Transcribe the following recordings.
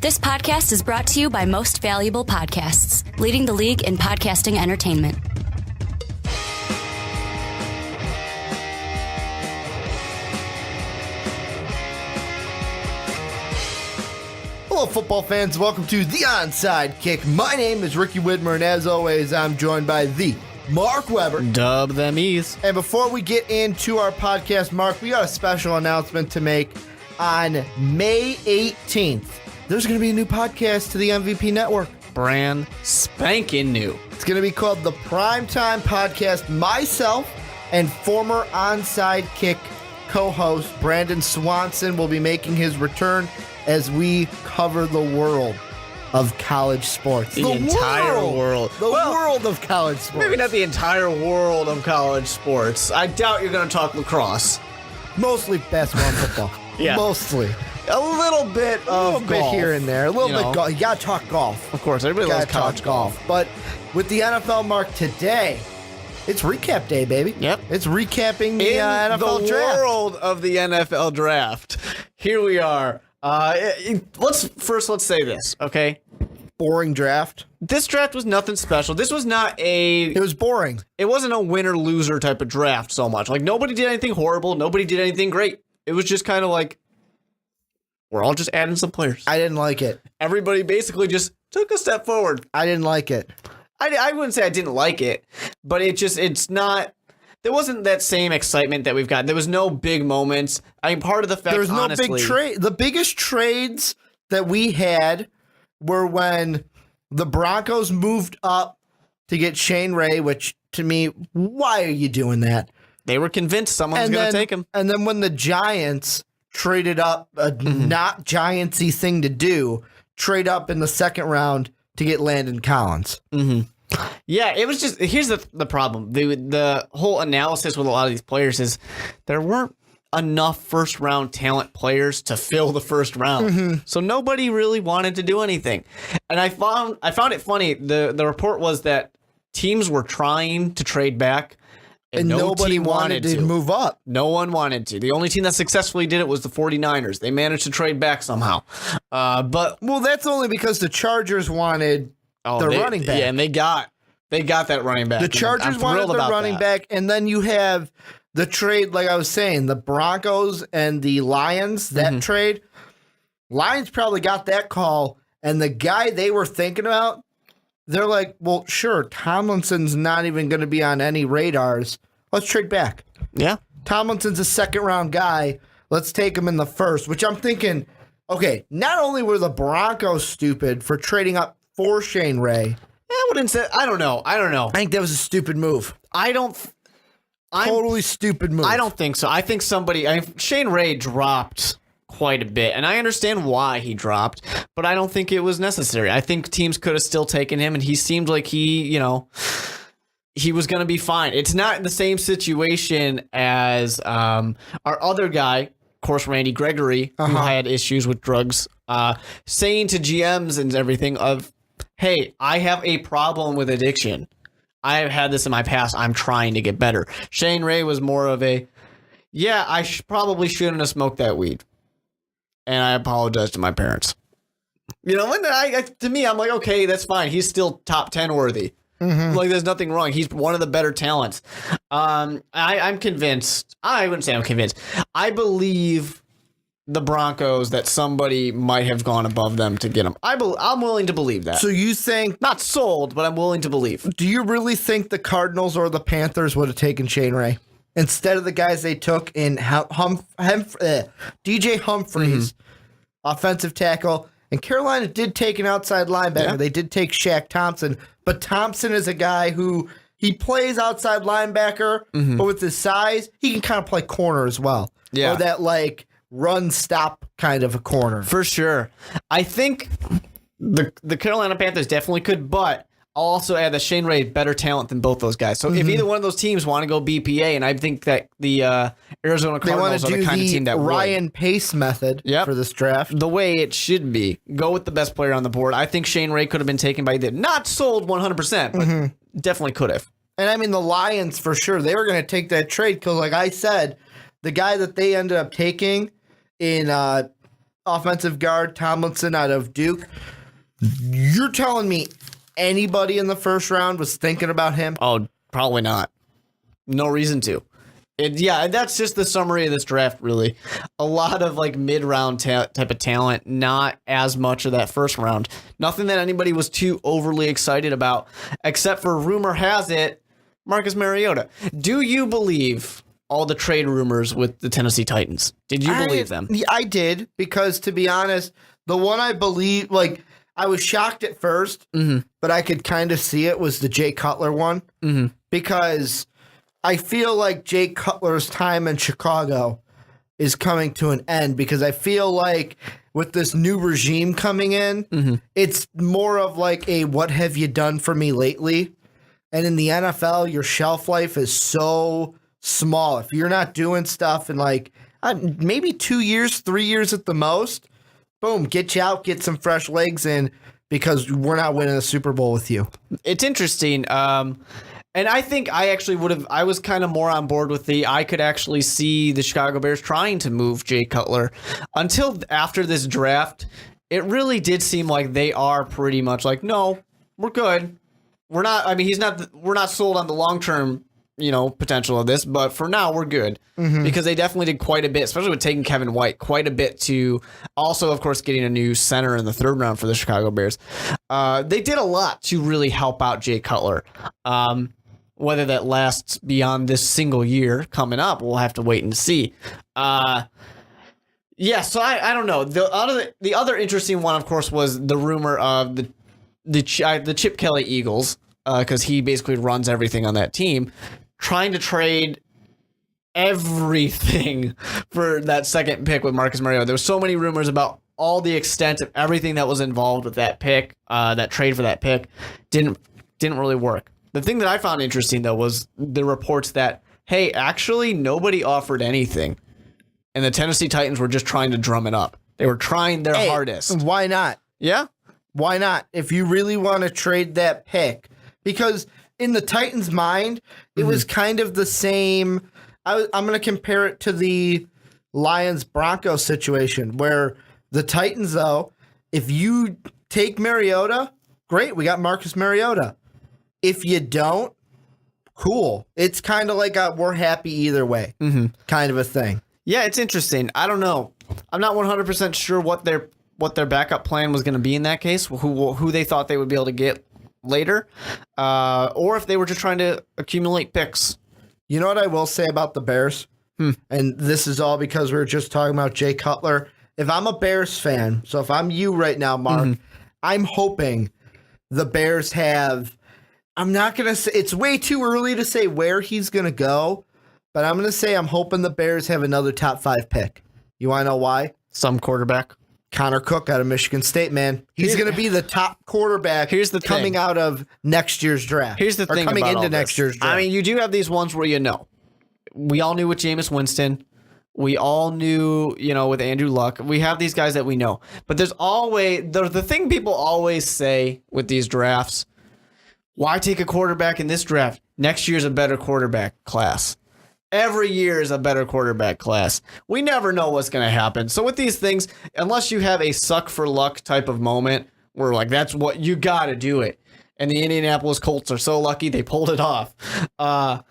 This podcast is brought to you by Most Valuable Podcasts, leading the league in podcasting entertainment. Hello, football fans. Welcome to The Onside Kick. My name is Ricky Widmer, and as always, I'm joined by the Mark Weber. Dub them E's. And before we get into our podcast, Mark, we got a special announcement to make. On May 18th, there's going to be a new podcast to the MVP Network. Brand spanking new. It's going to be called the Primetime Podcast. Myself and former Onside Kick co-host Brandon Swanson will be making his return as we cover the world of college sports. The entire world. The world of college sports. Maybe not the entire world of college sports. I doubt you're going to talk lacrosse. Mostly basketball and football. Yeah. Mostly. A little bit of A little bit golf. here and there. A little bit golf. You got to talk golf. Of course, everybody loves college golf. But with the NFL, Mark, today, it's recap day, baby. Yep. It's recapping the In NFL the draft. world of the NFL draft. Here we are. Let's say this, okay? Boring draft. This draft was nothing special. This was not It was boring. It wasn't a winner-loser type of draft so much. Like, nobody did anything horrible. Nobody did anything great. It was just kind of like, we're all just adding some players. I didn't like it. Everybody basically just took a step forward. I didn't like it. I wouldn't say I didn't like it, but it's not, there wasn't that same excitement that we've got. There was no big moments. I mean, part of the fact, There was no honestly, big trade. The biggest trades that we had were when the Broncos moved up to get Shane Ray, which to me, why are you doing that? they were convinced someone was going to take him. And then when the Giants traded up, a not Giantsy thing to do, trade up in the second round to get Landon Collins. Yeah, it was just, here's the problem. The whole analysis with a lot of these players is there weren't enough first round talent players to fill the first round. So nobody really wanted to do anything. And I found it funny. The report was that teams were trying to trade back and nobody team wanted to move up. No one wanted to. The only team that successfully did it was the 49ers. They managed to trade back somehow. But Well, that's only because the Chargers wanted the running back. Yeah, and they got that running back. The Chargers wanted the running back, and then you have the trade, like I was saying, the Broncos and the Lions, that trade. Lions probably got that call, and the guy they were thinking about, they're like, well, sure, Tomlinson's not even going to be on any radars. Let's trade back. Yeah. Tomlinson's a second-round guy. Let's take him in the first, which I'm thinking, okay, not only were the Broncos stupid for trading up for Shane Ray. I wouldn't say, I don't know. I think that was a stupid move. Totally stupid move. I don't think so. I think Shane Ray dropped quite a bit, and I understand why he dropped, but I don't think it was necessary. I think teams could have still taken him, and he seemed like he was going to be fine. It's not the same situation as our other guy, of course, Randy Gregory, who had issues with drugs, saying to GMs and everything of, hey, I have a problem with addiction. I have had this in my past. I'm trying to get better. Shane Ray was more of a, I probably shouldn't have smoked that weed. And I apologize to my parents. And to me, I'm like, okay, that's fine. He's still top 10 worthy. Like, there's nothing wrong. He's one of the better talents. I'm convinced. I wouldn't say I'm convinced. I believe the Broncos that somebody might have gone above them to get him. I'm willing to believe that. So you think, not sold, but I'm willing to believe. do you really think the Cardinals or the Panthers would have taken Shane Ray instead of the guys they took in DJ Humphries, offensive tackle? And Carolina did take an outside linebacker. Yeah. They did take Shaq Thompson, but Thompson is a guy who he plays outside linebacker, but with his size, he can kind of play corner as well. Yeah. Or that like run stop kind of a corner. For sure. I think the Carolina Panthers definitely could, but I'll also add that Shane Ray is better talent than both those guys. So if either one of those teams want to go BPA, and I think that the Arizona Cardinals are the kind of team that Ryan Pace method for this draft. The way it should be. Go with the best player on the board. I think Shane Ray could have been taken by either. Not sold 100%, but definitely could have. And I mean, the Lions, for sure, they were going to take that trade because, like I said, the guy that they ended up taking in offensive guard, Tomlinson out of Duke. You're telling me anybody in the first round was thinking about him? Oh, probably not. No reason to. And that's just the summary of this draft, really. A lot of like mid-round type of talent, not as much of that first round. Nothing that anybody was too overly excited about, except for rumor has it, Marcus Mariota. Do you believe all the trade rumors with the Tennessee Titans? Did you believe them? I did, because to be honest, the one I believe, like, I was shocked at first, but I could kind of see it, was the Jay Cutler one, because I feel like Jay Cutler's time in Chicago is coming to an end, because I feel like with this new regime coming in, it's more of like a what have you done for me lately? And in the NFL, your shelf life is so small. If you're not doing stuff in like maybe 2 years, 3 years at the most, boom, get you out, get some fresh legs in, because we're not winning a Super Bowl with you. It's interesting. And I think I was kind of more on board with I could actually see the Chicago Bears trying to move Jay Cutler. Until after this draft, it really did seem like they are pretty much like, no, we're good. We're not, we're not sold on the long-term, potential of this, but for now we're good, because they definitely did quite a bit, especially with taking Kevin White, quite a bit to also, of course, getting a new center in the third round for the Chicago Bears. They did a lot to really help out Jay Cutler. Whether that lasts beyond this single year coming up, we'll have to wait and see. So I don't know. The other interesting one, of course, was the rumor of the Chip Kelly Eagles, because he basically runs everything on that team, trying to trade everything for that second pick with Marcus Mariota. There were so many rumors about all the extent of everything that was involved with that pick, that trade for that pick. Didn't really work. The thing that I found interesting, though, was the reports that, hey, actually, nobody offered anything, and the Tennessee Titans were just trying to drum it up. They were trying their hardest. Why not? Yeah? Why not? If you really want to trade that pick. Because in the Titans' mind, it was kind of the same. I'm going to compare it to the Lions-Broncos situation, where the Titans, though, if you take Mariota, great, we got Marcus Mariota. If you don't, cool. It's kind of like we're happy either way kind of a thing. Yeah, it's interesting. I don't know. I'm not 100% sure what their backup plan was going to be in that case, who they thought they would be able to get later, or if they were just trying to accumulate picks. You know what I will say about the Bears? And this is all because we were just talking about Jay Cutler. If I'm a Bears fan, so if I'm you right now, Mark, I'm hoping the Bears have... I'm not going to say, it's way too early to say where he's going to go, but I'm going to say I'm hoping the Bears have another top 5 pick. You want to know why? Some quarterback. Connor Cook out of Michigan State, man. He's going to be the top quarterback coming out of next year's draft. Here's the thing coming about into next year's draft. I mean, you do have these ones where we all knew with Jameis Winston. We all knew, with Andrew Luck. We have these guys that we know. But there's always, the thing people always say with these drafts, why take a quarterback in this draft? Next year's a better quarterback class. Every year is a better quarterback class. We never know what's going to happen. So with these things, unless you have a suck for luck type of moment where like that's what you got to do it. And the Indianapolis Colts are so lucky they pulled it off. I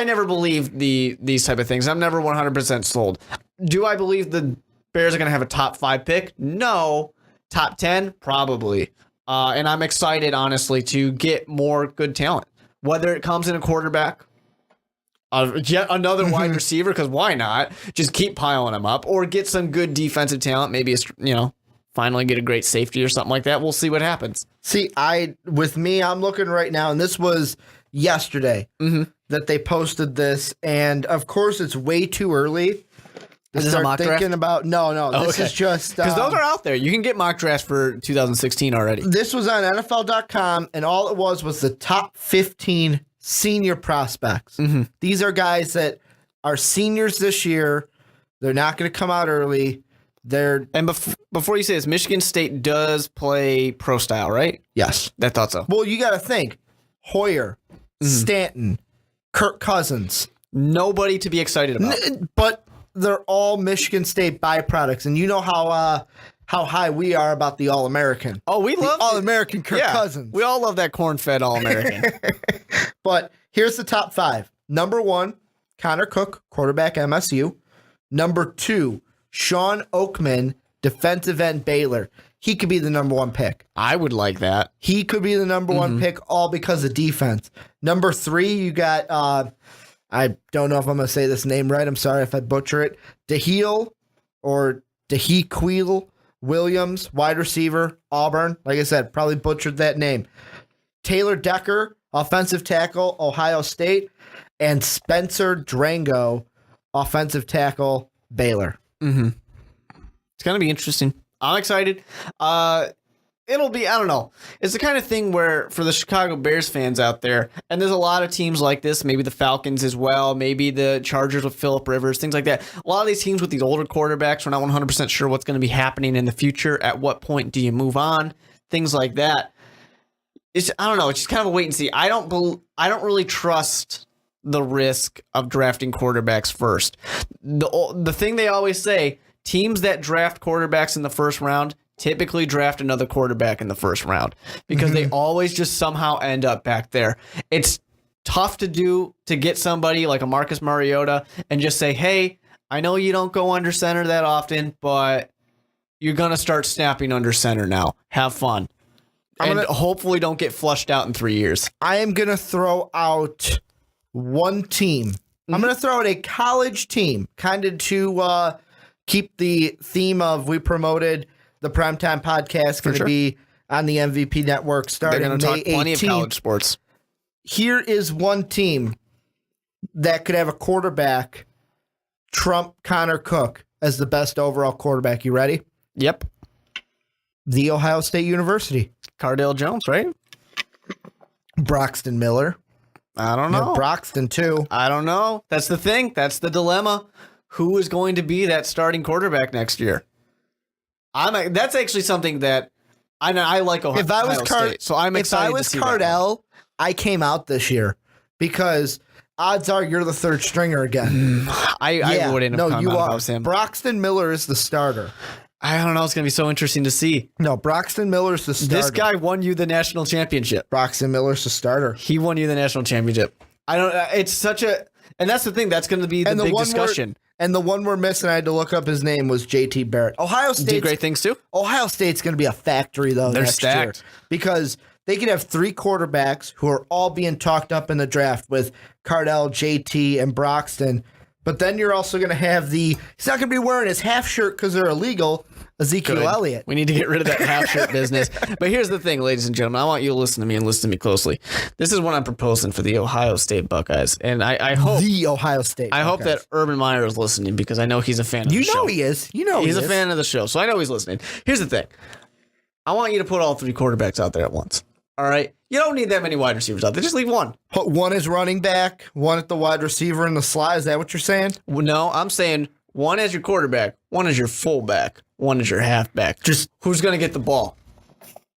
never believed these type of things. I'm never 100% sold. Do I believe the Bears are going to have a top 5 pick? No. Top 10? Probably. And I'm excited, honestly, to get more good talent. Whether it comes in a quarterback, yet another wide receiver, because why not? Just keep piling them up. Or get some good defensive talent. Maybe, finally get a great safety or something like that. We'll see what happens. See, I'm looking right now, and this was yesterday that they posted this. And, of course, it's way too early. Is this a mock draft? No. This is just... Because those are out there. You can get mock drafts for 2016 already. This was on NFL.com, and all it was the top 15 senior prospects. These are guys that are seniors this year. They're not going to come out early. Before you say this, Michigan State does play pro style, right? Yes. I thought so. Well, you got to think. Hoyer, Stanton, Kirk Cousins. Nobody to be excited about. But they're all Michigan State byproducts, and you know how high we are about the All-American. Oh, we love All-American Kirk Cousins. We all love that corn-fed All-American. But here's the top 5. Number 1, Connor Cook, quarterback MSU. Number 2, Sean Oakman, defensive end Baylor. He could be the number 1 pick. I would like that. He could be the number 1 pick, all because of defense. Number 3, you got, I don't know if I'm going to say this name right. I'm sorry if I butcher it. Daheel Williams, wide receiver, Auburn. Like I said, probably butchered that name. Taylor Decker, offensive tackle, Ohio State. And Spencer Drango, offensive tackle, Baylor. Mm-hmm. It's going to be interesting. I'm excited. It'll be, I don't know. It's the kind of thing where for the Chicago Bears fans out there, and there's a lot of teams like this, maybe the Falcons as well, maybe the Chargers with Phillip Rivers, things like that. A lot of these teams with these older quarterbacks, we're not 100% sure what's going to be happening in the future. At what point do you move on? Things like that. I don't know. It's just kind of a wait and see. I don't really trust the risk of drafting quarterbacks first. The thing they always say, teams that draft quarterbacks in the first round typically draft another quarterback in the first round because they always just somehow end up back there. It's tough to get somebody like a Marcus Mariota and just say, hey, I know you don't go under center that often, but you're going to start snapping under center now. Have fun. Hopefully don't get flushed out in 3 years. I am going to throw out one team. I'm going to throw out a college team, kind of to keep the theme of we promoted the Primetime Podcast, going to be on the MVP Network starting May 18th. They're going to talk plenty of college sports. Here is one team that could have a quarterback trump Connor Cook as the best overall quarterback. You ready? Yep. The Ohio State University. Cardale Jones, right? Broxton Miller. I don't know. Broxton, too. I don't know. That's the thing. That's the dilemma. Who is going to be that starting quarterback next year? That's actually something that I like Ohio State. So I'm excited to see Cardale, I came out this year because odds are you're the third stringer again. I wouldn't have come out if I was him. Broxton Miller is the starter. I don't know. It's going to be so interesting to see. No, Broxton Miller's the starter. This guy won you the national championship. Broxton Miller's the starter. He won you the national championship. It's such a, and that's the thing. That's going to be the big discussion. And the one we're missing, I had to look up his name, was JT Barrett. Ohio State did great things too. Ohio State's going to be a factory though. They're next stacked year because they could have 3 quarterbacks who are all being talked up in the draft with Cardale, JT, and Broxton. But then you're also going to have he's not going to be wearing his half shirt because they're illegal, Ezekiel Elliott. We need to get rid of that half shirt business. But here's the thing, ladies and gentlemen. I want you to listen to me and listen to me closely. This is what I'm proposing for the Ohio State Buckeyes. And I hope the Ohio State Buckeyes. I hope that Urban Meyer is listening because I know he's a fan of the show. You know he is. He's a fan of the show. So I know he's listening. Here's the thing. I want you to put all 3 quarterbacks out there at once. All right? You don't need that many wide receivers out there. Just leave one. Put one as running back, one at the wide receiver in the slot. Is that what you're saying? Well, no, I'm saying one as your quarterback, one as your fullback, one as your halfback. Just who's going to get the ball?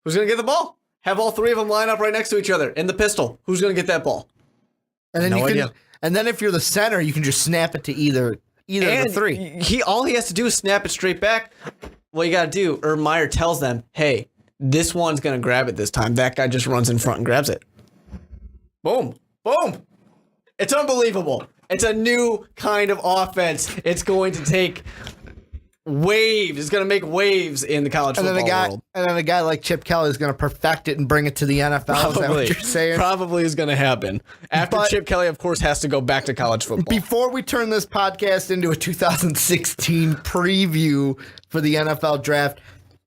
Who's going to get the ball? Have all 3 of them line up right next to each other in the pistol. Who's going to get that ball? And then and then if you're the center, you can just snap it to either of the 3. All he has to do is snap it straight back. What you got to do, Urban Meyer tells them, hey, this one's going to grab it this time. That guy just runs in front and grabs it. Boom. Boom. It's unbelievable. It's a new kind of offense. It's going to take waves. It's going to make waves in the college football world. And then a guy like Chip Kelly is going to perfect it and bring it to the NFL. Probably. Is that what you're saying? Probably is going to happen. But Chip Kelly, of course, has to go back to college football. Before we turn this podcast into a 2016 preview for the NFL draft,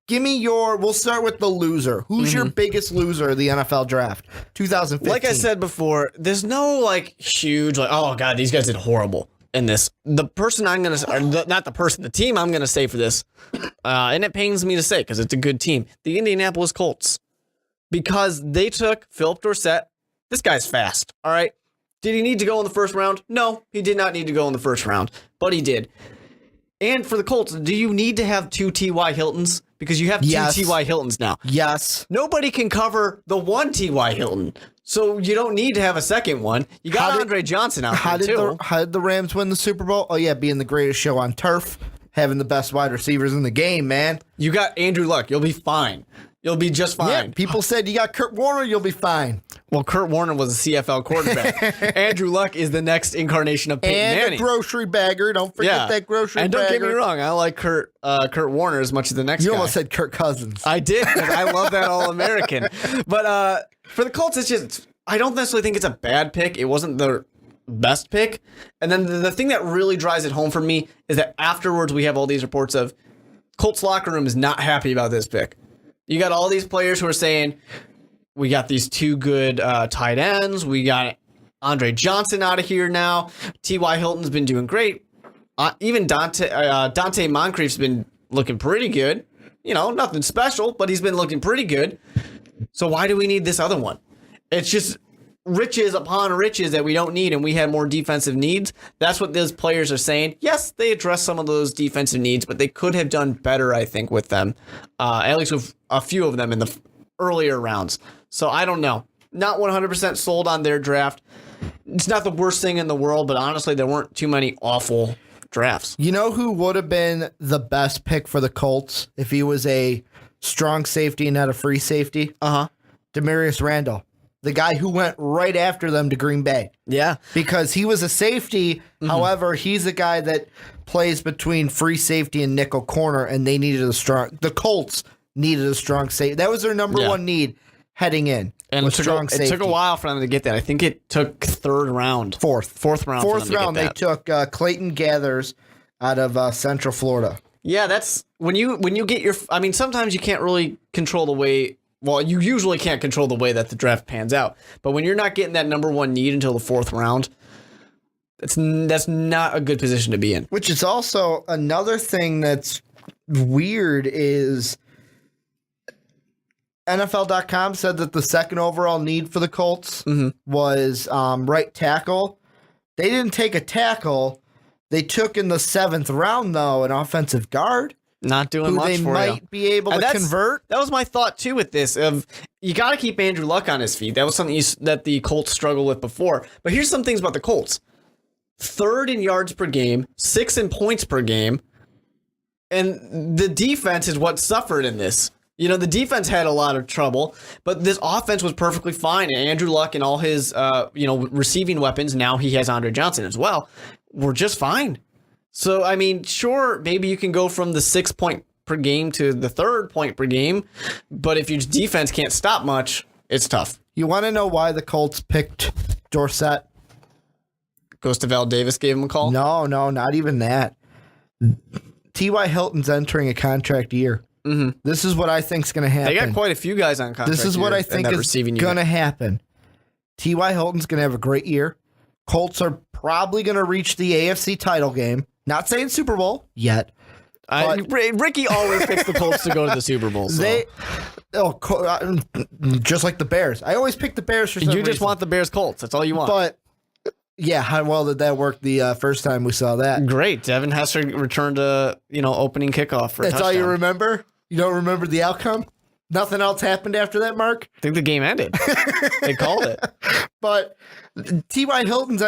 give me we'll start with the loser. Who's your biggest loser of the NFL draft? 2015. Like I said before, there's no huge, oh God, these guys did horrible in this. The person the team I'm going to say for this, and it pains me to say because it's a good team, the Indianapolis Colts. Because they took Philip Dorsett. This guy's fast, all right? Did he need to go in the first round? No, he did not need to go in the first round, but he did. And for the Colts, do you need to have 2 T.Y. Hiltons? because you have two Yes. T.Y. Hiltons now. Yes. Nobody can cover the one T.Y. Hilton, so you don't need to have a second one. You got Andre Johnson out there, too. How did the Rams win the Super Bowl? Oh, yeah, being the greatest show on turf, having the best wide receivers in the game, man. You got Andrew Luck. You'll be fine. You'll be just fine. Yeah, people said you got Kurt Warner, you'll be fine. Well, Kurt Warner was a CFL quarterback. Andrew Luck is the next incarnation of Peyton Manning. And a grocery bagger. Don't forget that grocery and bagger. And don't get me wrong, I like Kurt Warner as much as the next guy. You almost said Kirk Cousins. I did, because I love that All-American. But for the Colts, it's just, I don't necessarily think it's a bad pick. It wasn't the best pick. And then the thing that really drives it home for me is that afterwards we have all these reports of Colts locker room is not happy about this pick. You got all these players who are saying, we got these two good tight ends. We got Andre Johnson out of here now. T.Y. Hilton's been doing great. Even Dante Moncrief's been looking pretty good. You know, nothing special, but he's been looking pretty good. So why do we need this other one? It's just riches upon riches that we don't need, and we had more defensive needs. That's what those players are saying. Yes, they addressed some of those defensive needs, but they could have done better, I think, with them. At least with a few of them in the earlier rounds. So I don't know. Not 100% sold on their draft. It's not the worst thing in the world, but honestly, there weren't too many awful drafts. You know who would have been the best pick for the Colts if he was a strong safety and not a free safety? Demarius Randall. The guy who went right after them to Green Bay. Yeah. Because he was a safety. However, he's a guy that plays between free safety and nickel corner, and they needed the Colts needed a strong safety. That was their number one need heading in. And it took a while for them to get that. I think it took fourth round. Fourth round, they took Clayton Gathers out of Central Florida. Yeah, that's when you get your. I mean, sometimes you can't really control the way. Well, you usually can't control the way that the draft pans out. But when you're not getting that number one need until the fourth round, that's not a good position to be in. Which is also another thing that's weird is NFL.com said that the second overall need for the Colts was right tackle. They didn't take a tackle. They took in the 7th round, though, an offensive guard. Not doing much for you. They might be able to convert. That was my thought, too, with this. You got to keep Andrew Luck on his feet. That was something that the Colts struggled with before. But here's some things about the Colts. 3rd in yards per game, 6th in points per game. And the defense is what suffered in this. You know, the defense had a lot of trouble, but this offense was perfectly fine. And Andrew Luck and all his, receiving weapons, now he has Andre Johnson as well, were just fine. So, I mean, sure, maybe you can go from the 6 point per game to the 3rd point per game, but if your defense can't stop much, it's tough. You want to know why the Colts picked Dorsett? Goes to Val Davis gave him a call? No, not even that. T.Y. Hilton's entering a contract year. This is what I think is going to happen. They got quite a few guys on contract. This is what I think is going to happen. T.Y. Hilton's going to have a great year. Colts are probably going to reach the AFC title game. Not saying Super Bowl yet. Ricky always picks the Colts to go to the Super Bowl. So. Just like the Bears. I always pick the Bears for some reason. You just want the Bears Colts. That's all you want. But, yeah, how well did that work the first time we saw that? Great. Devin Hester returned a opening kickoff for a touchdown. That's all you remember? You don't remember the outcome? Nothing else happened after that, Mark? I think the game ended. They called it. But T.Y. Hilton's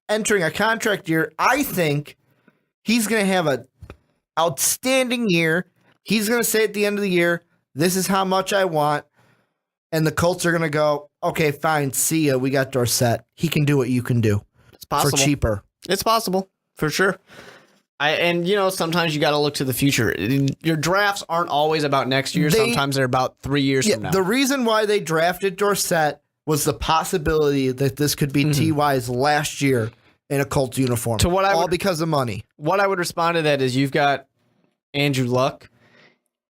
entering a contract year. I think he's going to have an outstanding year. He's going to say at the end of the year, this is how much I want. And the Colts are going to go, okay, fine, see ya. We got Dorsett. He can do what you can do. It's possible. For cheaper. It's possible, for sure. Sometimes you got to look to the future. Your drafts aren't always about next year. Sometimes they're about 3 years from now. The reason why they drafted Dorsett was the possibility that this could be T.Y.'s last year in a Colts uniform. All because of money. What I would respond to that is you've got Andrew Luck.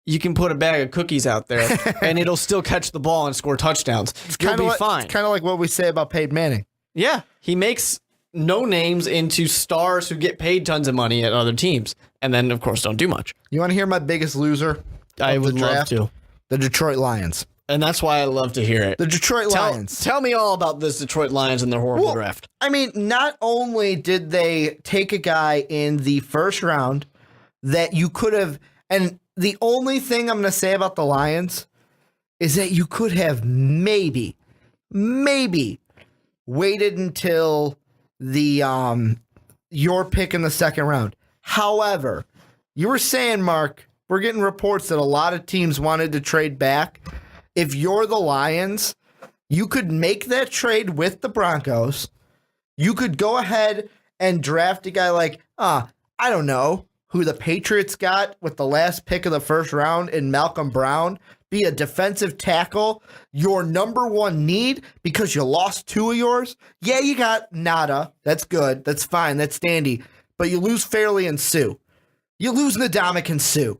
You can put a bag of cookies out there, and it'll still catch the ball and score touchdowns. You'll be fine. It's kind of like what we say about Peyton Manning. Yeah, he makes no names into stars who get paid tons of money at other teams, and then, of course, don't do much. You want to hear my biggest loser? I would love to. The Detroit Lions. And that's why I love to hear it. The Detroit Lions. Tell me all about this Detroit Lions and their horrible draft. I mean, not only did they take a guy in the first round that you could have, and the only thing I'm going to say about the Lions is that you could have maybe waited until the your pick in the second round. However, you were saying, Mark, we're getting reports that a lot of teams wanted to trade back. If you're the Lions, you could make that trade with the Broncos. You could go ahead and draft a guy like, I don't know, who the Patriots got with the last pick of the first round in Malcolm Brown, be a defensive tackle, your number one need because you lost two of yours. Yeah, you got Nada. That's good. That's fine. That's dandy. But you lose Fairley and Sue. You lose Ndamukong and Sue.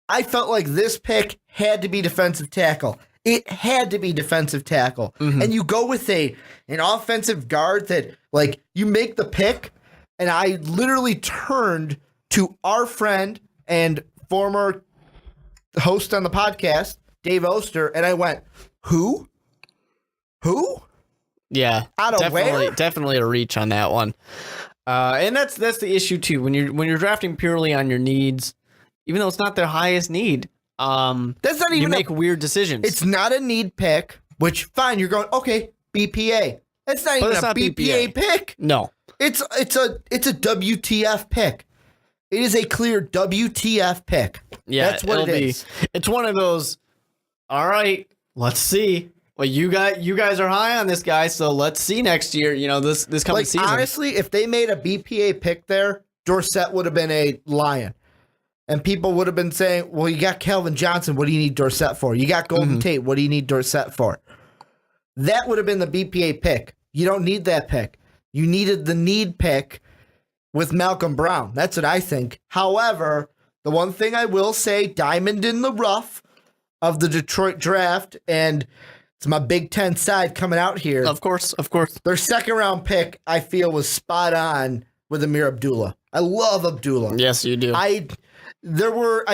I felt like this pick had to be defensive tackle. It had to be defensive tackle. Mm-hmm. And you go with an offensive guard that, like, you make the pick, and I literally turned to our friend and former host on the podcast, Dave Oster, and I went, who? Yeah, out of where? Definitely a reach on that one. And that's the issue too. When you're drafting purely on your needs, even though it's not their highest need, that's not even you make weird decisions. It's not a need pick, which fine. You're going okay, BPA. That's not even a BPA pick. No, it's a WTF pick. It is a clear WTF pick. Yeah, that's what it is. It's one of those. All right, let's see. Well, you guys are high on this guy, so let's see next year. You know, this coming season. Honestly, if they made a BPA pick there, Dorsett would have been a Lion. And people would have been saying, well, you got Calvin Johnson. What do you need Dorsett for? You got Golden Tate. What do you need Dorsett for? That would have been the BPA pick. You don't need that pick. You needed the need pick with Malcolm Brown. That's what I think. However, the one thing I will say, diamond in the rough of the Detroit draft, and it's my Big Ten side coming out here. Of course. Their second round pick, I feel, was spot on with Amir Abdullah. I love Abdullah. Yes, you do. I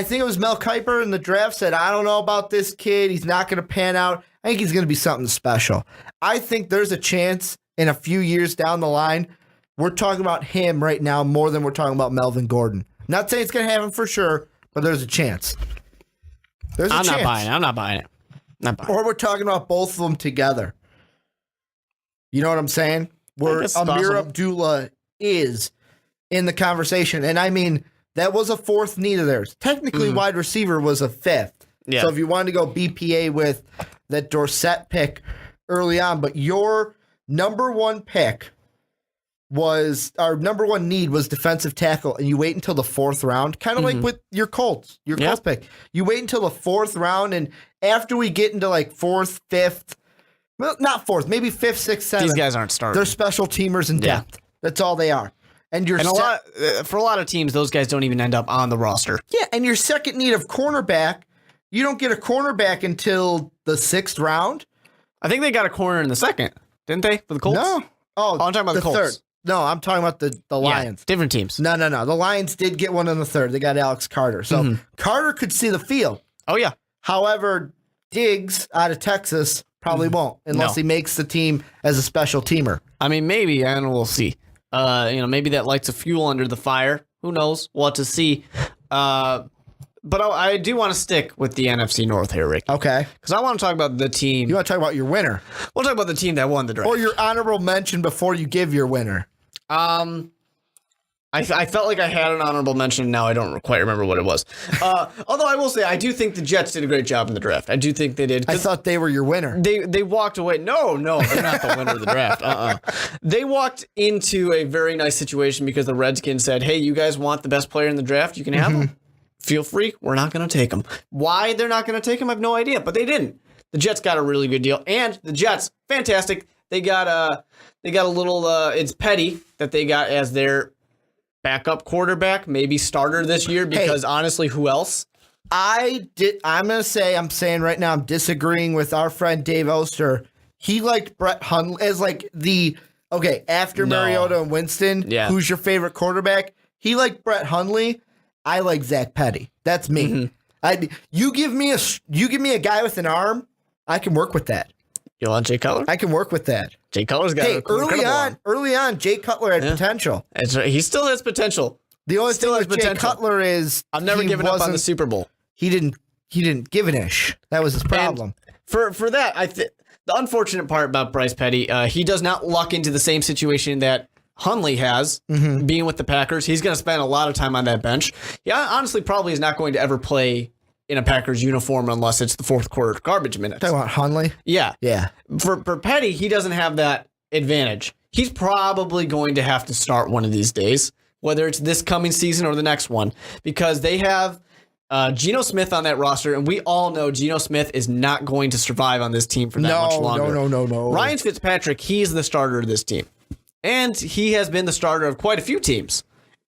think it was Mel Kiper in the draft said, I don't know about this kid. He's not going to pan out. I think he's going to be something special. I think there's a chance in a few years down the line, we're talking about him right now more than we're talking about Melvin Gordon. Not saying it's going to happen for sure, but there's a chance. I'm not buying it. Or we're talking about both of them together. You know what I'm saying? Where Amir Abdullah is in the conversation. And I mean, that was a fourth need of theirs. Technically, wide receiver was a fifth. Yeah. So if you wanted to go BPA with that Dorsett pick early on, but your number one pick was, our number one need was defensive tackle, and you wait until the fourth round, kind of like with your Colts pick. You wait until the fourth round, and after we get into like fourth, fifth, well, not fourth, maybe fifth, sixth, seventh. These guys aren't starting. They're special teamers in depth. That's all they are. And for a lot of teams, those guys don't even end up on the roster. Yeah, and your second need of cornerback, you don't get a cornerback until the sixth round. I think they got a corner in the second, didn't they, for the Colts? No. Oh, I'm talking about the Colts. Third. No, I'm talking about the Lions. Yeah, different teams. No. The Lions did get one in the third. They got Alex Carter. So Carter could see the field. Oh, yeah. However, Diggs out of Texas probably won't unless he makes the team as a special teamer. I mean, maybe, and we'll see. Maybe that lights a fuel under the fire. Who knows? We'll have to see. But I do want to stick with the NFC North here, Rick. Okay. Because I want to talk about the team. You want to talk about your winner? We'll talk about the team that won the draft. Or your honorable mention before you give your winner. I felt like I had an honorable mention. Now I don't quite remember what it was. Although I will say, I do think the Jets did a great job in the draft. I do think they did. I thought they were your winner. They walked away. No, they're not the winner of the draft. They walked into a very nice situation because the Redskins said, hey, you guys want the best player in the draft? You can have him. Feel free. We're not going to take him. Why they're not going to take him, I have no idea, but they didn't. The Jets got a really good deal. And the Jets, fantastic. They got a little, it's Petty that they got as their backup quarterback, maybe starter this year, because honestly, who else? I'm saying right now, I'm disagreeing with our friend Dave Oster. He liked Brett Hundley as like after Mariota and Winston, who's your favorite quarterback? He liked Brett Hundley. I like Zach Petty. That's me. You give me a guy with an arm, I can work with that. You want Jay Cutler? I can work with that. Jay Cutler's got early on, Jay Cutler had potential. That's right. He still has potential. The only Still thing has with Jay potential. Cutler is I've never given up on the Super Bowl. He didn't give an ish. That was his problem. And for that, the unfortunate part about Bryce Petty, he does not luck into the same situation that Hundley has, being with the Packers. He's going to spend a lot of time on that bench. Yeah, honestly, probably is not going to ever play in a Packers uniform unless it's the fourth quarter garbage minutes. Talking about Hundley? Yeah. Yeah. For Petty, he doesn't have that advantage. He's probably going to have to start one of these days, whether it's this coming season or the next one, because they have Geno Smith on that roster, and we all know Geno Smith is not going to survive on this team for that much longer. No. Ryan Fitzpatrick, he's the starter of this team. And he has been the starter of quite a few teams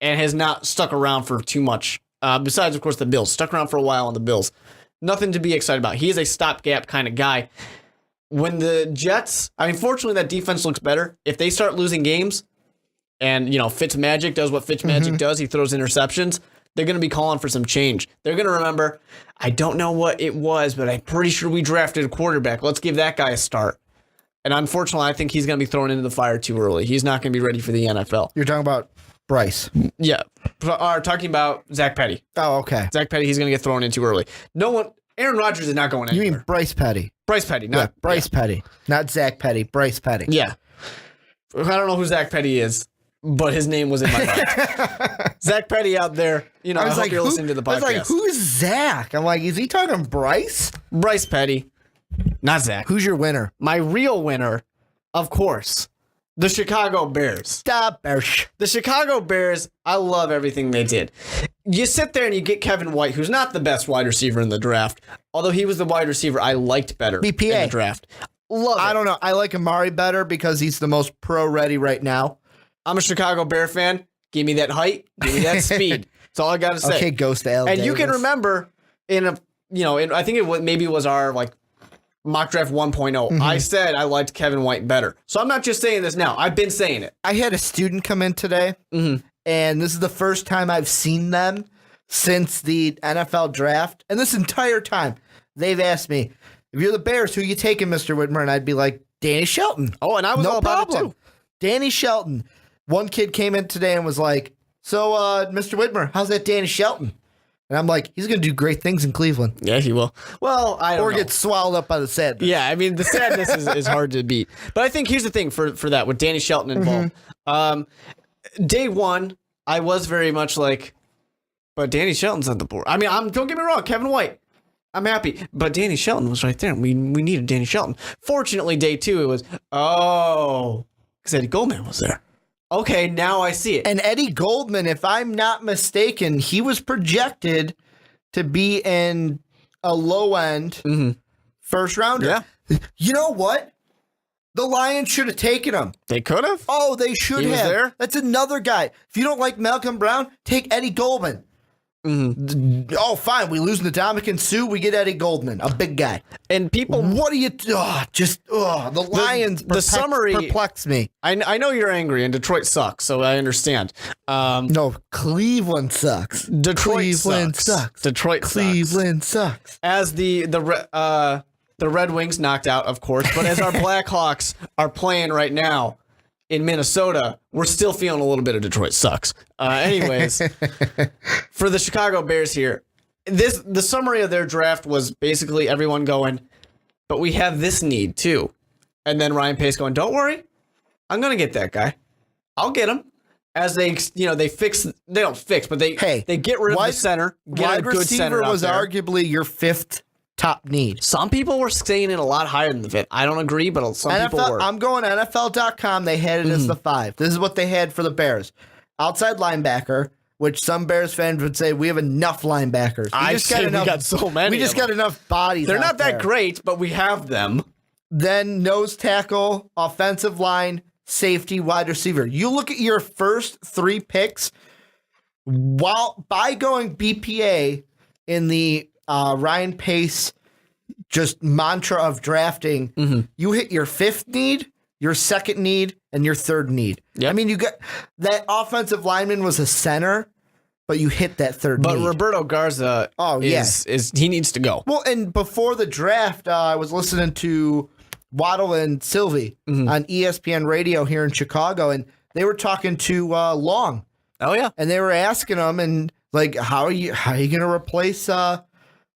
and has not stuck around for too much. Besides, of course, the Bills. Stuck around for a while on the Bills. Nothing to be excited about. He is a stopgap kind of guy. When the Jets, fortunately, that defense looks better. If they start losing games and, Fitzmagic does what Fitzmagic does, he throws interceptions, they're going to be calling for some change. They're going to remember, I don't know what it was, but I'm pretty sure we drafted a quarterback. Let's give that guy a start. And unfortunately, I think he's going to be thrown into the fire too early. He's not going to be ready for the NFL. You're talking about Bryce. Yeah. Talking about Zach Petty. Oh, okay. Zach Petty, he's going to get thrown in too early. Aaron Rodgers is not going anywhere. You mean Bryce Petty? Bryce Petty. Not Bryce Petty. Not Zach Petty. Bryce Petty. Yeah. I don't know who Zach Petty is, but his name was in my mind. Zach Petty out there. I hope you're listening to the podcast. I was like, who's Zach? I'm like, is he talking Bryce? Bryce Petty. Not Zach. Who's your winner? My real winner, of course, the Chicago Bears. Stop, Bears. The Chicago Bears, I love everything they did. You sit there and you get Kevin White, who's not the best wide receiver in the draft, although he was the wide receiver I liked better BPA. in the draft. Love it. I don't know. I like Amari better because he's the most pro-ready right now. I'm a Chicago Bear fan. Give me that height. Give me that speed. That's all I got to say. Okay, Ghost Al And Davis. you can remember I think maybe it was our mock draft 1.0. I said I liked Kevin White better. So I'm not just saying this now. I've been saying it. I had a student come in today, and this is the first time I've seen them since the NFL draft. And this entire time, they've asked me, if you're the Bears, who you taking, Mr. Widmer? And I'd be like, Danny Shelton. Oh, and I was all about it too. Danny Shelton. One kid came in today and was like, so, Mr. Widmer, how's that Danny Shelton? And I'm like, he's going to do great things in Cleveland. Yeah, he will. Well, I don't know. Or get swallowed up by the sadness. Yeah, the sadness is hard to beat. But I think here's the thing for that, with Danny Shelton involved. Day one, I was very much like, but Danny Shelton's on the board. Don't get me wrong, Kevin White, I'm happy. But Danny Shelton was right there, and we needed Danny Shelton. Fortunately, day two, it was, because Eddie Goldman was there. Okay, now I see it. And Eddie Goldman, if I'm not mistaken, he was projected to be in a low-end first rounder. Yeah. You know what? The Lions should have taken him. They could have. Oh, they should He have. was there? That's another guy. If you don't like Malcolm Brown, take Eddie Goldman. Oh, fine. We lose Ndamukong Suh. We get Eddie Goldman, a big guy. And people, What do you? The Lions. perplex me. I know you're angry, and Detroit sucks, so I understand. No, Cleveland sucks. Detroit sucks. Detroit Cleveland sucks. As the Red Wings knocked out, of course, but as our Blackhawks are playing right now in Minnesota, we're still feeling a little bit of Detroit sucks. Anyways, for the Chicago Bears here, the summary of their draft was basically everyone going, but we have this need too. And then Ryan Pace going, don't worry, I'm going to get that guy. I'll get him. As they get rid of the center. Wide receiver was arguably your fifth top need. Some people were saying it a lot higher than the fifth. I don't agree, but some people were. I'm going NFL.com. They had it as the 5. This is what they had for the Bears. Outside linebacker, which some Bears fans would say we have enough linebackers. We got so many. We just got enough bodies. They're not that there. great, but we have them. Then nose tackle, offensive line, safety, wide receiver. You look at your first 3 picks by going BPA in the Ryan Pace just mantra of drafting, you hit your 5th need, your 2nd need, and your 3rd need. Yep. You got that offensive lineman was a center, but you hit that 3rd But need. Roberto Garza is he needs to go. Well, and before the draft, I was listening to Waddle and Sylvie on ESPN radio here in Chicago, and they were talking to Long Oh yeah. And they were asking him, and like, how are you going to replace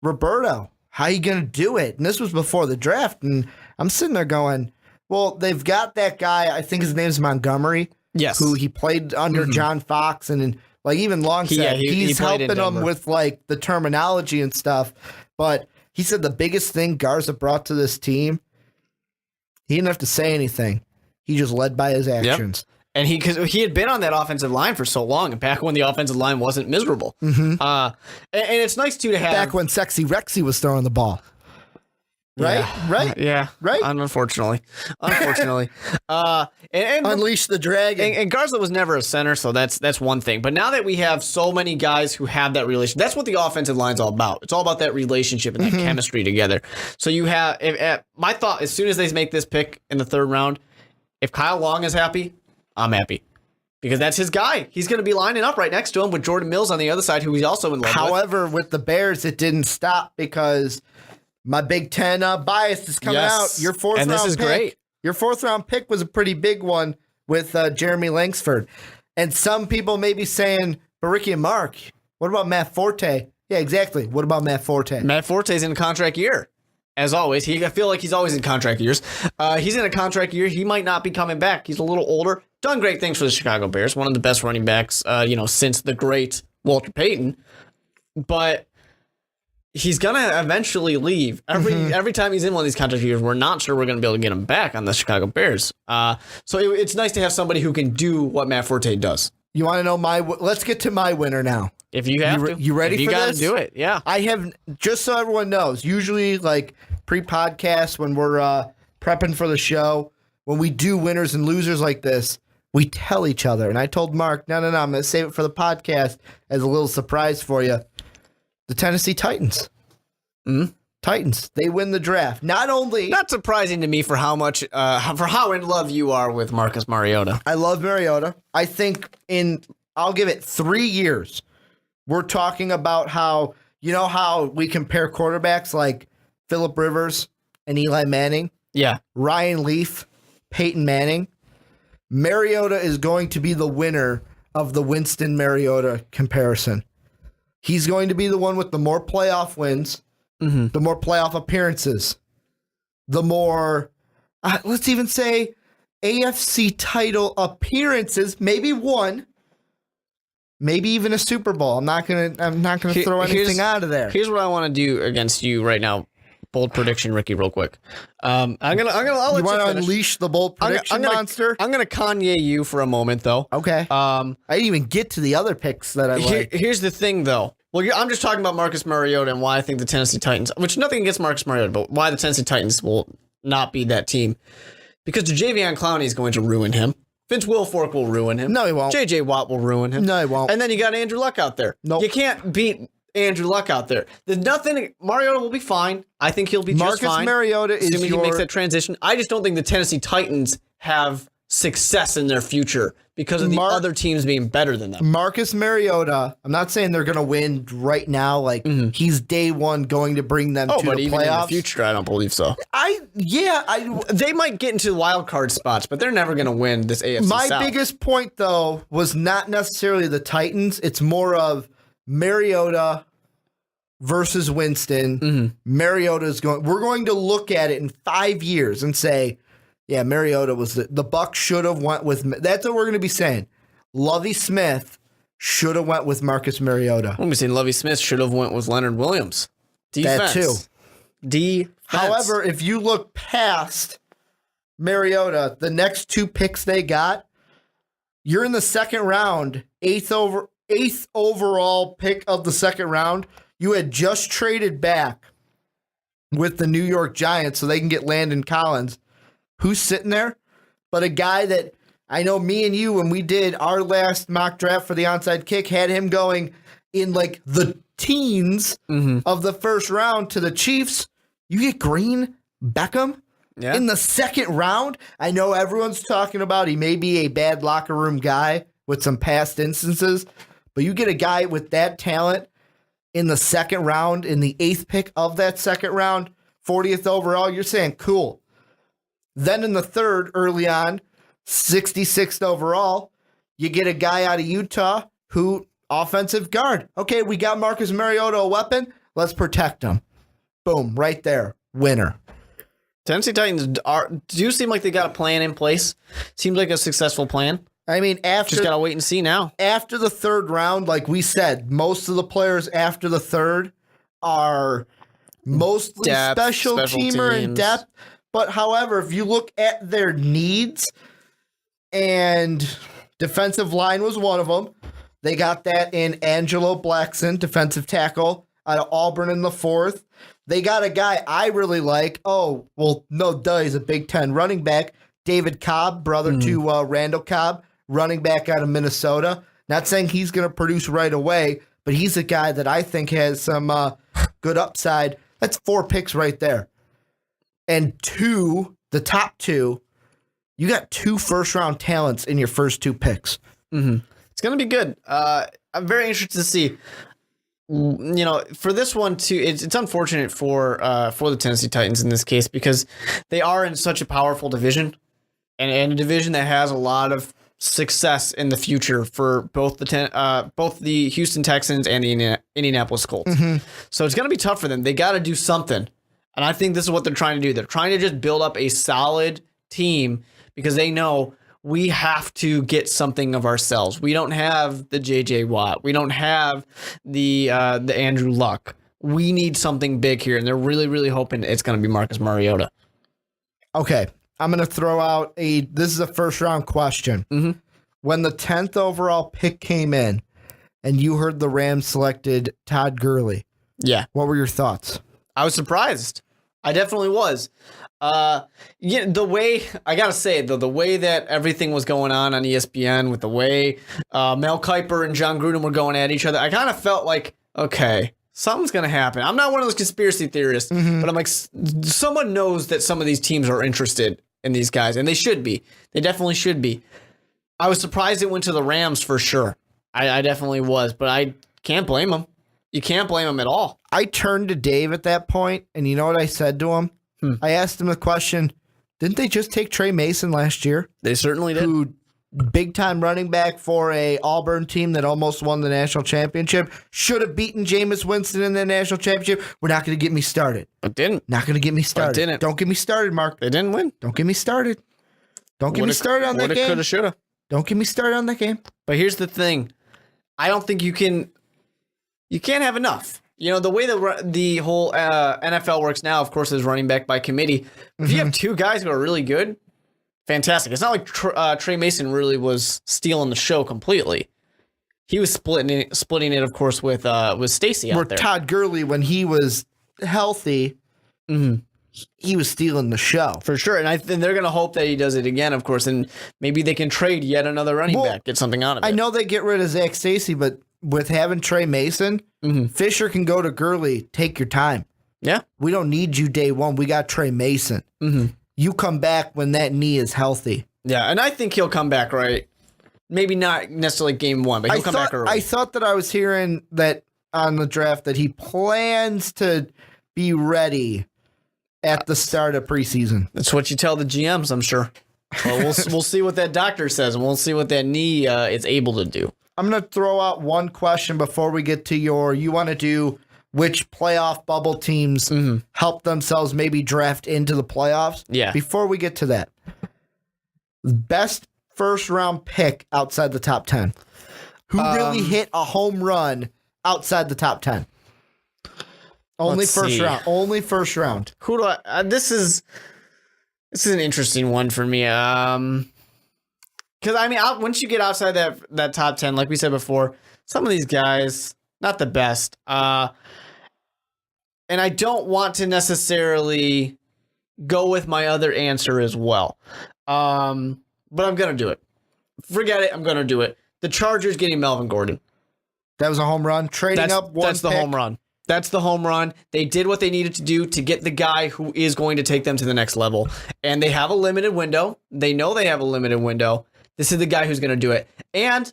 Roberto? How are you going to do it? And this was before the draft. And I'm sitting there going, well, they've got that guy. I think his name's Montgomery. Yes. Who he played under John Fox, and like even Longstaff, he's helping them with like the terminology and stuff. But he said the biggest thing Garza brought to this team, he didn't have to say anything. He just led by his actions. Yep. And because he had been on that offensive line for so long, and back when the offensive line wasn't miserable. And it's nice too to have back when Sexy Rexy was throwing the ball. Right? Yeah. Right? Yeah. Right? Unfortunately. And Unleash the dragon. And Garza was never a center, so that's one thing. But now that we have so many guys who have that relation, that's what the offensive line's all about. It's all about that relationship and that chemistry together. So you have, my thought, as soon as they make this pick in the third round, if Kyle Long is happy, I'm happy. Because that's his guy. He's going to be lining up right next to him with Jordan Mills on the other side, who he's also in love with. However, with the Bears, it didn't stop because my Big Ten bias is coming out. Your fourth round this is pick, great. Your fourth round pick was a pretty big one with Jeremy Langsford. And some people may be saying, but Ricky and Mark, what about Matt Forte? Yeah, exactly. What about Matt Forte? Matt Forte's in a contract year. As always, I feel like he's always in contract years. He's in a contract year. He might not be coming back. He's a little older. Done great things for the Chicago Bears. One of the best running backs, since the great Walter Payton. But he's gonna eventually leave. Every time he's in one of these contract years, we're not sure we're gonna be able to get him back on the Chicago Bears. So it's nice to have somebody who can do what Matt Forte does. You want to know let's get to my winner now. If you have to. You ready for this? You got to do it, yeah. I have, just so everyone knows, usually like pre-podcast when we're prepping for the show, when we do winners and losers like this, we tell each other. And I told Mark, no, I'm going to save it for the podcast as a little surprise for you. The Tennessee Titans. Titans. They win the draft. Not surprising to me for how much, for how in love you are with Marcus Mariota. I love Mariota. I think I'll give it 3 years. We're talking about how we compare quarterbacks like Phillip Rivers and Eli Manning. Yeah. Ryan Leaf, Peyton Manning. Mariota is going to be the winner of the Winston Mariota comparison. He's going to be the one with the more playoff wins, the more playoff appearances, the more, let's even say, AFC title appearances, maybe one. Maybe even a Super Bowl. I'm not gonna throw anything out of there. Here's what I want to do against you right now. Bold prediction, Ricky, real quick. I'll let you want to finish. Unleash the bold prediction monster? I'm gonna Kanye you for a moment, though. Okay. I didn't even get to the other picks that I like. Here's the thing, though. Well, I'm just talking about Marcus Mariota and why I think the Tennessee Titans, which nothing against Marcus Mariota, but why the Tennessee Titans will not be that team. Because Jadeveon Clowney is going to ruin him. Vince Wilfork will ruin him. No, he won't. J.J. Watt will ruin him. No, he won't. And then you got Andrew Luck out there. Nope. You can't beat Andrew Luck out there. There's nothing. Mariota will be fine. I think he'll be just fine. Marcus Mariota is assuming he makes that transition. I just don't think the Tennessee Titans have success in their future because of the other teams being better than them. Marcus Mariota, I'm not saying they're going to win right now. Like he's day one going to bring them to but the even playoffs. In the future, I don't believe so. They might get into the wild card spots, but they're never going to win this AFC My South. biggest point, though, was not necessarily the Titans. It's more of Mariota versus Winston. Mariota's going. We're going to look at it in 5 years and say, yeah, Mariota was the Bucs should have went with. That's what we're going to be saying. Lovie Smith should have went with Marcus Mariota. I'm saying Lovie Smith should have went with Leonard Williams. Defense. That too. Defense. However, if you look past Mariota, the next 2 picks they got, you're in the second round, eighth overall pick of the second round. You had just traded back with the New York Giants so they can get Landon Collins. Who's sitting there? But a guy that I know me and you, when we did our last mock draft for the onside kick, had him going in like the teens of the first round to the Chiefs. You get Green Beckham in the second round. I know everyone's talking about he may be a bad locker room guy with some past instances, but you get a guy with that talent in the second round, in the 8th pick of that second round, 40th overall, you're saying, cool. Then in the 3rd, early on, 66th overall, you get a guy out of Utah who offensive guard. Okay, we got Marcus Mariota a weapon. Let's protect him. Boom, right there. Winner. Tennessee Titans do seem like they got a plan in place. Seems like a successful plan. I mean, Just got to wait and see now. After the third round, like we said, most of the players after the third are mostly special teamer teams. and depth. But however, if you look at their needs, and defensive line was one of them, they got that in Angelo Blackson, defensive tackle out of Auburn in the fourth. They got a guy I really like. Oh, well, no, duh, he's a Big Ten running back. David Cobb, brother to Randall Cobb, running back out of Minnesota. Not saying he's going to produce right away, but he's a guy that I think has some good upside. That's 4 picks right there. And the top 2, you got 2 first-round talents in your first 2 picks. Mm-hmm. It's going to be good. I'm very interested to see. For this one too, it's unfortunate for the Tennessee Titans in this case because they are in such a powerful division, and a division that has a lot of success in the future for both the Houston Texans and the Indianapolis Colts. Mm-hmm. So it's going to be tough for them. They got to do something, and I think this is what they're trying to do. They're trying to just build up a solid team because they know we have to get something of ourselves. We don't have the J.J. Watt. We don't have the Andrew Luck. We need something big here, and they're really, really hoping it's going to be Marcus Mariota. Okay, I'm going to throw out this is a first-round question. Mm-hmm. When the 10th overall pick came in, and you heard the Rams selected Todd Gurley, what were your thoughts? I was surprised. I definitely was. The way I gotta say though, the way that everything was going on ESPN with the way Mel Kiper and John Gruden were going at each other, I kind of felt like, okay, something's gonna happen. I'm not one of those conspiracy theorists, but I'm like, someone knows that some of these teams are interested in these guys, and they should be. They definitely should be. I was surprised it went to the Rams for sure. I definitely was, but I can't blame them. You can't blame them at all. I turned to Dave at that point, and you know what I said to him? I asked him the question, didn't they just take Trey Mason last year? They certainly did. Who, big-time running back for a Auburn team that almost won the national championship, should have beaten Jameis Winston in the national championship. We're not going to get me started. But didn't. Not going to get me started. But didn't. Don't get me started, Mark. They didn't win. Don't get me started. Don't get me started on that game. Coulda, shoulda. Don't get me started on that game. But here's the thing. I don't think you can't have enough. The way the whole NFL works now, of course, is running back by committee. If you have 2 guys who are really good, fantastic. It's not like Trey Mason really was stealing the show completely. He was splitting it, of course, with Stacy out there. Todd Gurley, when he was healthy, he was stealing the show. For sure. And they're going to hope that he does it again, of course, and maybe they can trade yet another running back, get something out of it. I know they get rid of Zach Stacy, but with having Trey Mason, Fisher can go to Gurley. Take your time. Yeah. We don't need you day one. We got Trey Mason. You come back when that knee is healthy. Yeah, and I think he'll come back right. Maybe not necessarily game 1, but he'll come back early. I thought that I was hearing that on the draft that he plans to be ready at the start of preseason. That's what you tell the GMs, I'm sure. Well, we'll see what that doctor says, and we'll see what that knee is able to do. I'm going to throw out one question before we get to you want to do which playoff bubble teams help themselves maybe draft into the playoffs. Yeah. Before we get to that, best first round pick outside the top 10. Who really hit a home run outside the top 10? Only first round. Only first round. Who do I? This is an interesting one for me. Because, once you get outside that top 10, like we said before, some of these guys, not the best. And I don't want to necessarily go with my other answer as well. But I'm going to do it. Forget it. I'm going to do it. The Chargers getting Melvin Gordon. That was a home run. Trading up one That's the home run. That's the home run. They did what they needed to do to get the guy who is going to take them to the next level. And they have a limited window. They know they have a limited window. This is the guy who's going to do it. And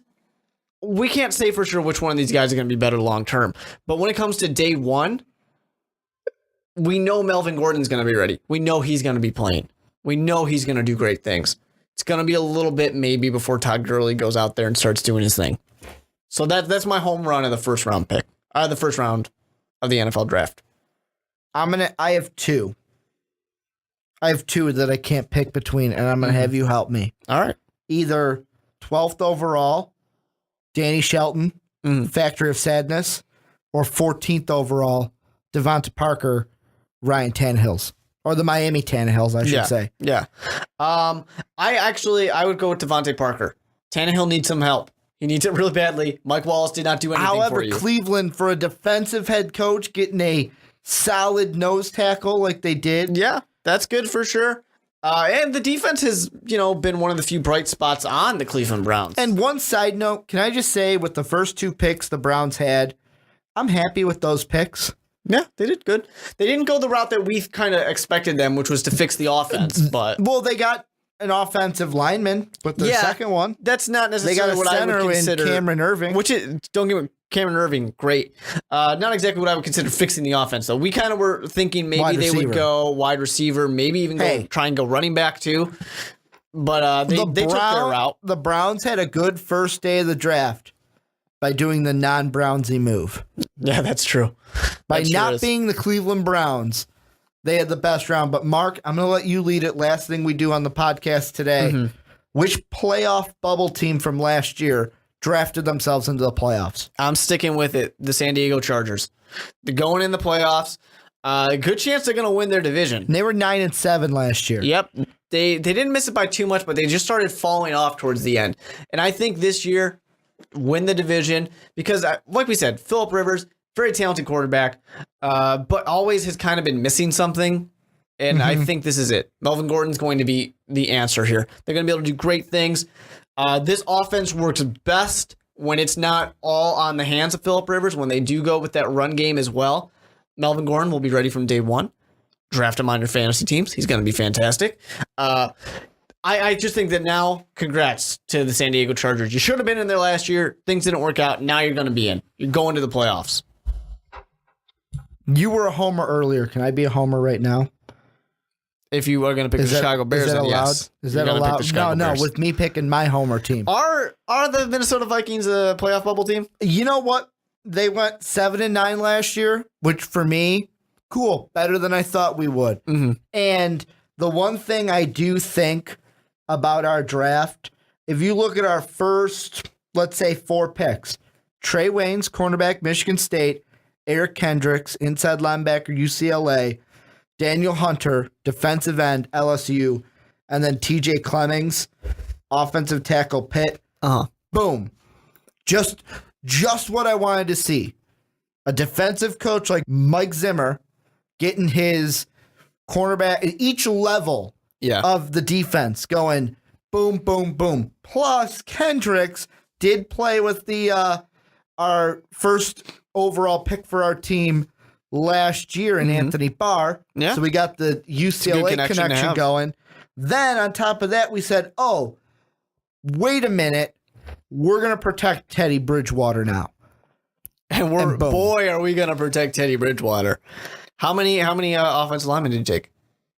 we can't say for sure which one of these guys are going to be better long term. But when it comes to day 1, we know Melvin Gordon's going to be ready. We know he's going to be playing. We know he's going to do great things. It's going to be a little bit maybe before Todd Gurley goes out there and starts doing his thing. So that's my home run of the first round pick. The first round of the NFL draft. I have two. I have two that I can't pick between, and I'm going to have you help me. All right. Either 12th overall, Danny Shelton, Factory of Sadness, or 14th overall, Devonta Parker, Ryan Tannehills. Or the Miami Tannehills, I should say. Yeah. I would go with Devontae Parker. Tannehill needs some help. He needs it really badly. Mike Wallace did not do anything for you. However, Cleveland, for a defensive head coach, getting a solid nose tackle like they did. Yeah, that's good for sure. And the defense has, been one of the few bright spots on the Cleveland Browns. And one side note, can I just say, with the first two picks the Browns had, I'm happy with those picks. Yeah, they did good. They didn't go the route that we kind of expected them, which was to fix the offense. But they got an offensive lineman with their second one. That's not necessarily what I would consider. Cameron Irving. Which is, don't get me Cameron Irving, great. Not exactly what I would consider fixing the offense, though. We kind of were thinking maybe they would go wide receiver, maybe even try and go running back, too. But they took their route. The Browns had a good first day of the draft by doing the non-Brownsy move. Yeah, that's true. By not being the Cleveland Browns, they had the best round. But Mark, I'm going to let you lead it. Last thing we do on the podcast today. Mm-hmm. Which playoff bubble team from last year drafted themselves into the playoffs? I'm sticking with it. The San Diego Chargers. They're going in the playoffs. Good chance they're going to win their division. And they were 9-7 last year. Yep. They didn't miss it by too much, but they just started falling off towards the end. And I think this year, win the division because, like we said, Phillip Rivers, very talented quarterback, but always has kind of been missing something. And I think this is it. Melvin Gordon's going to be the answer here. They're going to be able to do great things. This offense works best when it's not all on the hands of Phillip Rivers, when they do go with that run game as well. Melvin Gordon will be ready from day one. Draft him on your fantasy teams. He's going to be fantastic. I just think that now, congrats to the San Diego Chargers. You should have been in there last year. Things didn't work out. Now you're going to be in. You're going to the playoffs. You were a homer earlier. Can I be a homer right now? If you are going to pick the Chicago Bears, is that then allowed? yes. Is that allowed? No, with me picking my homer team. Are the Minnesota Vikings a playoff bubble team? You know what? They went 7-9 last year, which for me, cool. Better than I thought we would. Mm-hmm. And the one thing I do think about our draft, if you look at our first, let's say, 4 picks, Trey Waynes, cornerback, Michigan State, Eric Kendricks, inside linebacker, UCLA, Daniel Hunter, defensive end, LSU, and then TJ Clemmings, offensive tackle, Pitt. Boom. Just what I wanted to see. A defensive coach like Mike Zimmer getting his cornerback at each level of the defense going boom, boom, boom. Plus, Kendricks did play with the our first overall pick for our team last year in Anthony Barr. Yeah. So we got the UCLA connection going. Then on top of that, we said, oh, wait a minute. We're going to protect Teddy Bridgewater now. And boy, are we going to protect Teddy Bridgewater. How many offensive linemen did you take?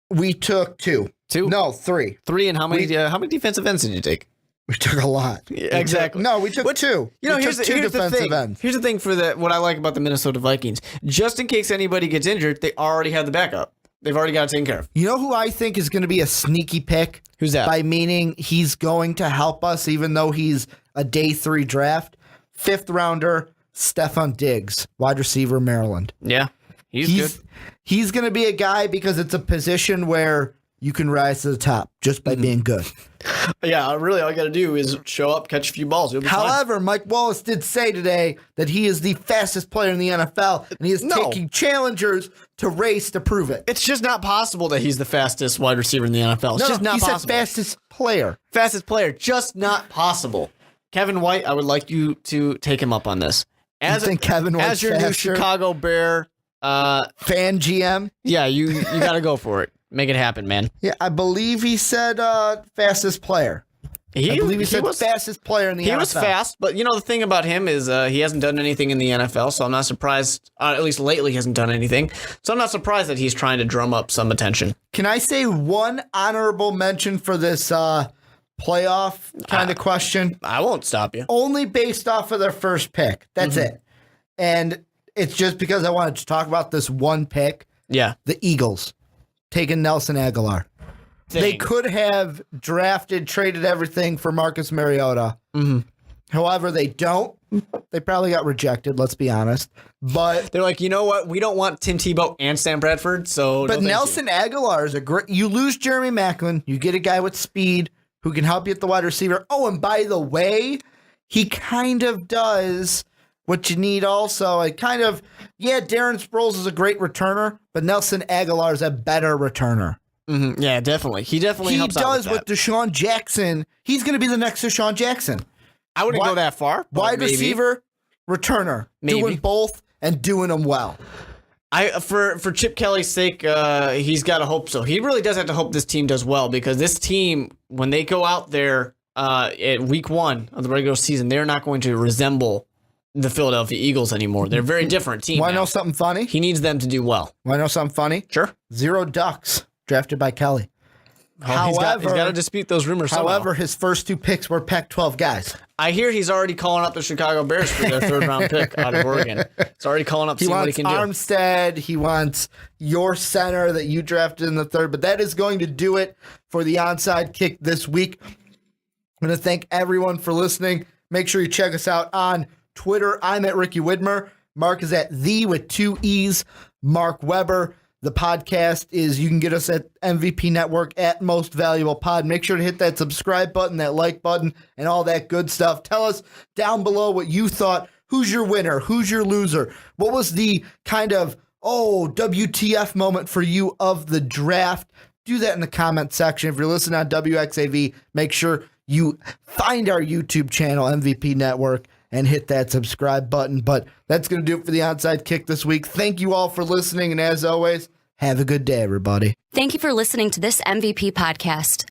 We took 2. 2? No, 3. 3, and how many defensive ends did you take? We took a lot. Yeah, exactly. We took 2. Here's the thing. Ends. Here's the thing for what I like about the Minnesota Vikings. Just in case anybody gets injured, they already have the backup. They've already got it taken care of. You know who I think is going to be a sneaky pick? Who's that? By meaning he's going to help us even though he's a day 3 draft. 5th rounder, Stephon Diggs, wide receiver, Maryland. Yeah, he's good. He's going to be a guy because it's a position where you can rise to the top just by being good. Yeah, really, all you got to do is show up, catch a few balls. However, Mike Wallace did say today that he is the fastest player in the NFL, and he is taking challengers to race to prove it. It's just not possible that he's the fastest wide receiver in the NFL. It's just not possible. He said fastest player. Fastest player, just not possible. Kevin White, I would like you to take him up on this. You think Kevin White's as your new Chicago Bear fan GM? Yeah, you got to go for it. Make it happen, man. Yeah, I believe he said fastest player. I believe he said fastest player in the NFL. He was fast, but the thing about him is he hasn't done anything in the NFL, so I'm not surprised, at least lately he hasn't done anything. So I'm not surprised that he's trying to drum up some attention. Can I say one honorable mention for this playoff kind of question. I won't stop you. Only based off of their first pick. That's it. And it's just because I wanted to talk about this one pick. Yeah. The Eagles taking Nelson Aguilar. They could have traded everything for Marcus Mariota. However, they don't. They probably got rejected, let's be honest. But they're like, you know what? We don't want Tim Tebow and Sam Bradford. So, but Nelson Aguilar is a great. You lose Jeremy Maclin, you get a guy with speed who can help you at the wide receiver. Oh, and by the way, he kind of does what you need. Also, Darren Sproles is a great returner, but Nelson Aguilar is a better returner. Yeah, definitely. He definitely helps out with that. With Deshaun Jackson. He's going to be the next Deshaun Jackson. I wouldn't go that far. Wide receiver, returner. Doing both and doing them well. For Chip Kelly's sake, he's got to hope so. He really does have to hope this team does well, because this team, when they go out there at week 1 of the regular season, they're not going to resemble the Philadelphia Eagles anymore. They're a very different team. Want to know something funny? He needs them to do well. Want to know something funny? Sure. 0 Ducks drafted by Kelly. However, he's got to dispute those rumors somehow. However, his first 2 picks were Pac-12 guys. I hear he's already calling up the Chicago Bears for their 3rd-round pick out of Oregon. He's already calling up, seeing what he can do. He wants Armstead. He wants your center that you drafted in the 3rd. But that is going to do it for the Onside Kick this week. I'm going to thank everyone for listening. Make sure you check us out on Twitter. I'm at Ricky Widmer. Mark is at with 2 E's, Mark Weber. The podcast is, you can get us at MVP Network at Most Valuable Pod. Make sure to hit that subscribe button, that like button, and all that good stuff. Tell us down below what you thought. Who's your winner? Who's your loser? What was the kind of, WTF moment for you of the draft? Do that in the comment section. If you're listening on WXAV, make sure you find our YouTube channel, MVP Network, and hit that subscribe button. But that's going to do it for the Onside Kick this week. Thank you all for listening, and as always, have a good day, everybody. Thank you for listening to this MVP podcast.